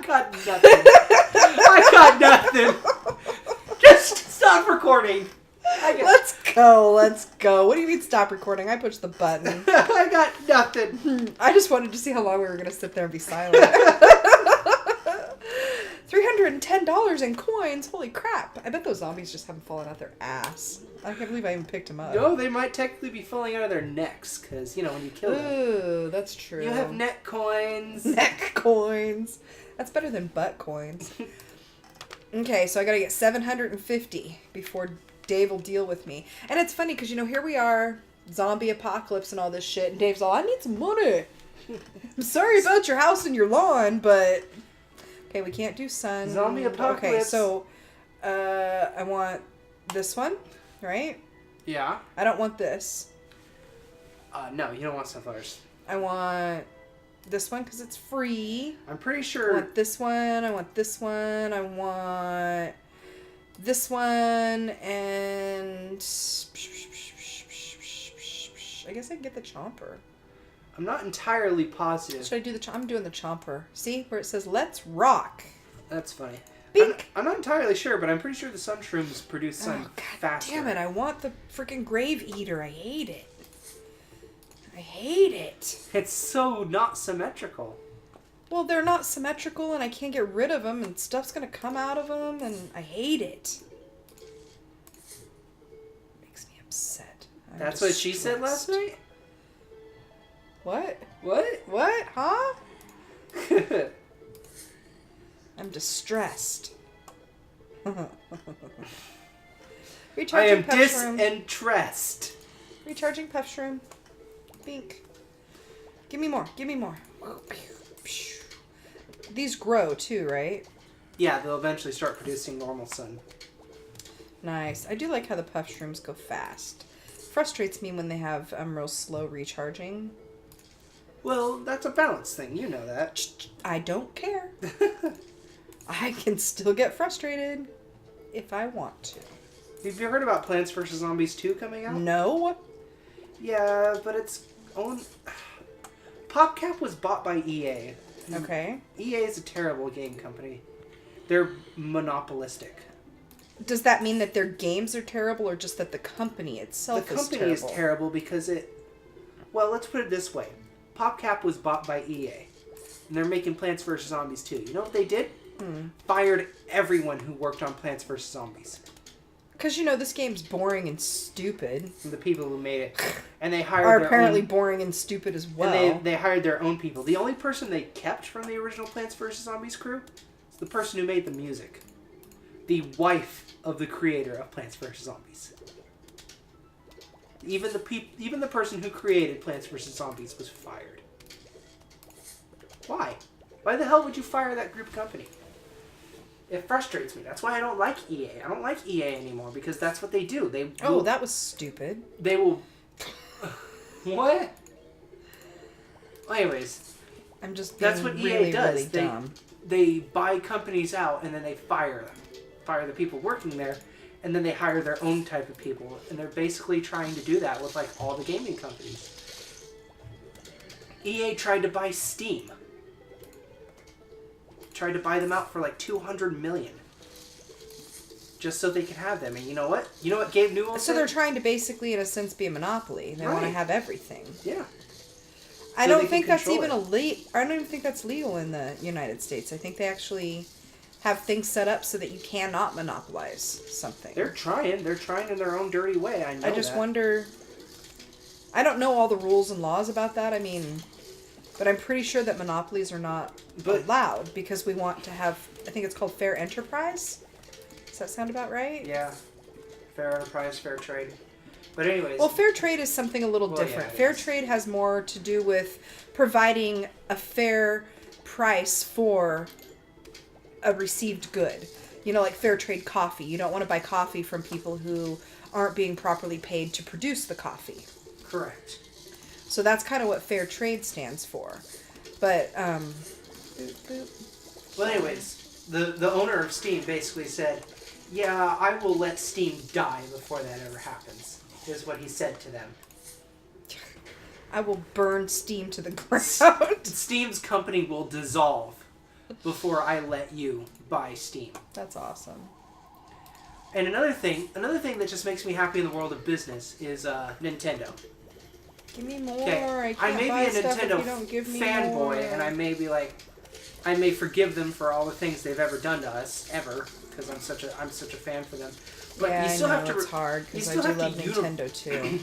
got nothing. I got nothing. Just stop recording. Let's go. What do you mean stop recording? I pushed the button. I got nothing. I just wanted to see how long we were going to sit there and be silent. $310 in coins. Holy crap. I bet those zombies just haven't fallen out their ass. I can't believe I even picked them up. No, they might technically be falling out of their necks, because, when you kill them. Ooh, that's true. You have neck coins. Neck coins. That's better than butt coins. Okay, so I gotta get 750 before Dave will deal with me. And it's funny, because, here we are, zombie apocalypse and all this shit, and Dave's all, I need some money. I'm sorry about your house and your lawn, but... Okay, we can't do sun. Zombie apocalypse. Okay, so I want this one, right? Yeah. I don't want this. No, you don't want sunflowers. I want this one because it's free. I'm pretty I sure... want this one. I want this one. I want this one. And... I guess I can get the chomper. I'm not entirely positive. Should I do the I'm doing the chomper. See? Where it says, let's rock. That's funny. Bink. I'm not entirely sure, but I'm pretty sure the sun shrooms produce sun faster. Damn it, I want the freaking grave eater. I hate it. I hate it. It's so not symmetrical. Well, they're not symmetrical, and I can't get rid of them, and stuff's gonna come out of them, and I hate it. Makes me upset. That's what she said last night? What? What? What? Huh? I'm distressed. I am Puffshroom. disinteressed. Recharging Puffshroom. Bink. Give me more. Give me more. These grow too, right? Yeah, they'll eventually start producing normal sun. Nice. I do like how the Puffshrooms go fast. Frustrates me when they have real slow recharging. Well, that's a balance thing. You know that. I don't care. I can still get frustrated if I want to. Have you heard about Plants vs. Zombies 2 coming out? No. Yeah, but it's own... PopCap was bought by EA. Okay. EA is a terrible game company. They're monopolistic. Does that mean that their games are terrible, or just that the company itself is terrible? The company is terrible because it... Well, let's put it this way. PopCap was bought by EA. And they're making Plants vs. Zombies 2. You know what they did? Fired everyone who worked on Plants vs. Zombies. Because, this game's boring and stupid. And the people who made it. And they hired are their apparently own... boring and stupid as well. And they hired their own people. The only person they kept from the original Plants vs. Zombies crew is the person who made the music. The wife of the creator of Plants vs. Zombies. Even the person who created Plants vs. Zombies was fired. Why? Why the hell would you fire that group company? It frustrates me. That's why I don't like EA. I don't like EA anymore because that's what they do. That was stupid. They will... What? Anyways. I'm just That's what really, EA does. really dumb. They buy companies out and then they fire them. Fire the people working there. And then they hire their own type of people. And they're basically trying to do that with all the gaming companies. EA tried to buy Steam. Tried to buy them out for $200 million. Just so they could have them. And you know what? You know what Gabe Newell said? So they're trying to basically, in a sense, be a monopoly. They want to have everything. Yeah. I don't think that's even I don't even think that's legal in the United States. I think they actually have things set up so that you cannot monopolize something. They're trying. They're trying in their own dirty way. I know. I just wonder... I don't know all the rules and laws about that. But I'm pretty sure that monopolies are not allowed because we want to have... I think it's called fair enterprise. Does that sound about right? Yeah. Fair enterprise, fair trade. But anyways... Well, fair trade is something a little different. Yeah, fair trade has more to do with providing a fair price for a received good. Like fair trade coffee. You don't want to buy coffee from people who aren't being properly paid to produce the coffee. Correct. So that's kind of what fair trade stands for. But, Well, anyways, the owner of Steam basically said, yeah, I will let Steam die before that ever happens, is what he said to them. I will burn Steam to the ground. Steam's company will dissolve before I let you buy Steam. That's awesome. And another thing that just makes me happy in the world of business is Nintendo. Give me more. Okay, I I may buy be a stuff if Nintendo you don't give me fanboy, more. and I may be like, I may forgive them for all the things they've ever done to us, ever, because I'm such a fan for them. But yeah, you still I know, have to. it's hard you because I still do have to love Nintendo too.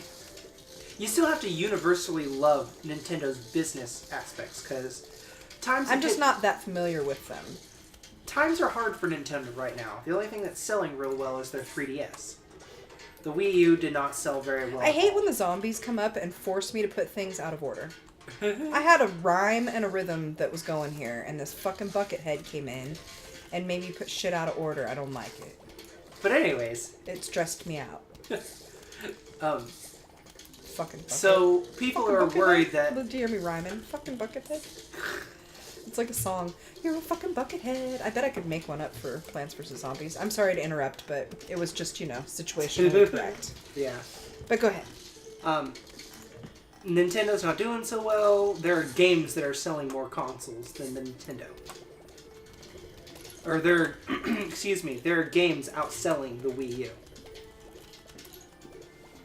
You still have to universally love Nintendo's business aspects, because I'm just not that familiar with them. times are hard for Nintendo right now. The only thing that's selling real well is their 3DS. The Wii U did not sell very well. I hate when the zombies come up and force me to put things out of order. I had a rhyme and a rhythm that was going here, and this fucking Buckethead came in and made me put shit out of order. I don't like it. But anyways, It stressed me out. Fucking Bucket. so people Fucking are Buckethead? worried that Did you hear me rhyming? Fucking Buckethead. It's like a song. You're a fucking Buckethead. I bet I could make one up for Plants vs. Zombies. I'm sorry to interrupt, but it was just, situationally correct. yeah. But go ahead. Nintendo's not doing so well. There are games that are selling more consoles than the Nintendo. Or there are games outselling the Wii U.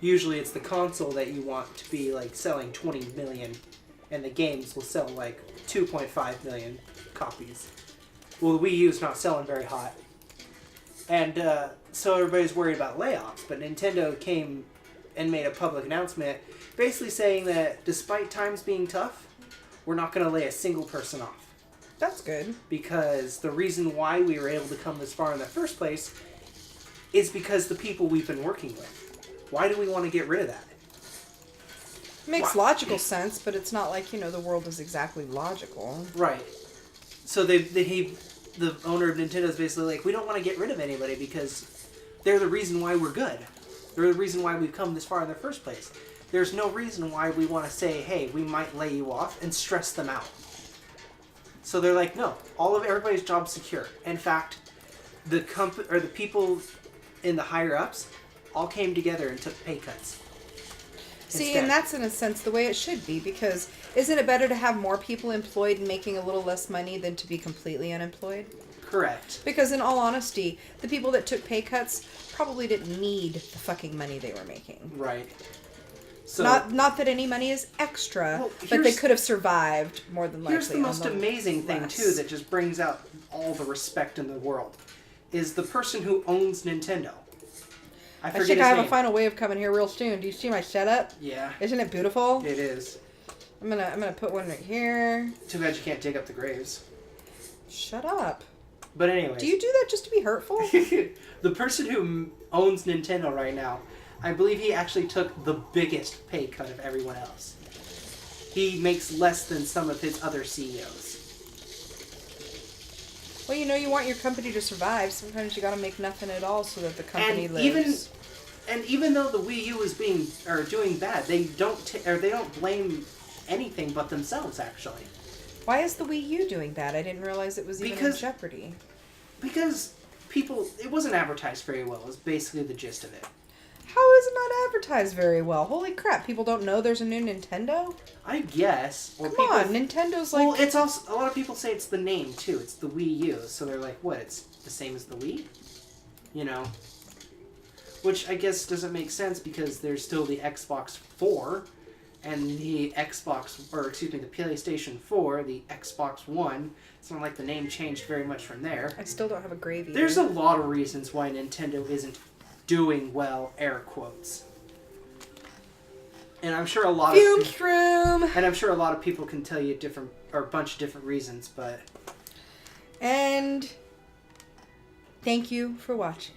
Usually it's the console that you want to be like selling 20 million, and the games will sell like 2.5 million copies. Well, the Wii U is not selling very hot. And so everybody's worried about layoffs, but Nintendo came and made a public announcement basically saying that despite times being tough, we're not going to lay a single person off. That's good. Because the reason why we were able to come this far in the first place is because the people we've been working with. Why do we want to get rid of that? Makes logical sense, but it's not like, the world is exactly logical. Right. So the owner of Nintendo is basically like, we don't want to get rid of anybody because they're the reason why we're good. They're the reason why we've come this far in the first place. There's no reason why we want to say, hey, we might lay you off and stress them out. So they're like, no, everybody's job's secure. In fact, the people in the higher ups all came together and took pay cuts. See, instead. and that's in a sense the way it should be, because isn't it better to have more people employed and making a little less money than to be completely unemployed? Correct. Because in all honesty, the people that took pay cuts probably didn't need the fucking money they were making. Right. So Not that any money is extra, but they could have survived more than likely. Here's the most amazing thing, less. too, that just brings out all the respect in the world, is the person who owns Nintendo. I think I have a final wave coming here real soon. Do you see my setup? Yeah. Isn't it beautiful? It is. I'm gonna put one right here. Too bad you can't dig up the graves. Shut up. But anyway. Do you do that just to be hurtful? The person who owns Nintendo right now, I believe he actually took the biggest pay cut of everyone else. He makes less than some of his other CEOs. Well, you want your company to survive. Sometimes you gotta make nothing at all so that the company lives. Even though the Wii U is doing bad, they don't blame anything but themselves. Actually, Why is the Wii U doing bad? I didn't realize it was even in jeopardy. Because it wasn't advertised very well. Is basically the gist of it. How is it not advertised very well? Holy crap! People don't know there's a new Nintendo. I guess. Or Come on, Nintendo's like. Well, it's also a lot of people say it's the name too. It's the Wii U, so they're like, what? It's the same as the Wii, Which I guess doesn't make sense because there's still the Xbox 4, and the the PlayStation 4, the Xbox One. It's not like the name changed very much from there. I still don't have a gravy. There's a lot of reasons why Nintendo isn't doing well, air quotes. And I'm sure a lot of people can tell you a bunch of different reasons, but And thank you for watching.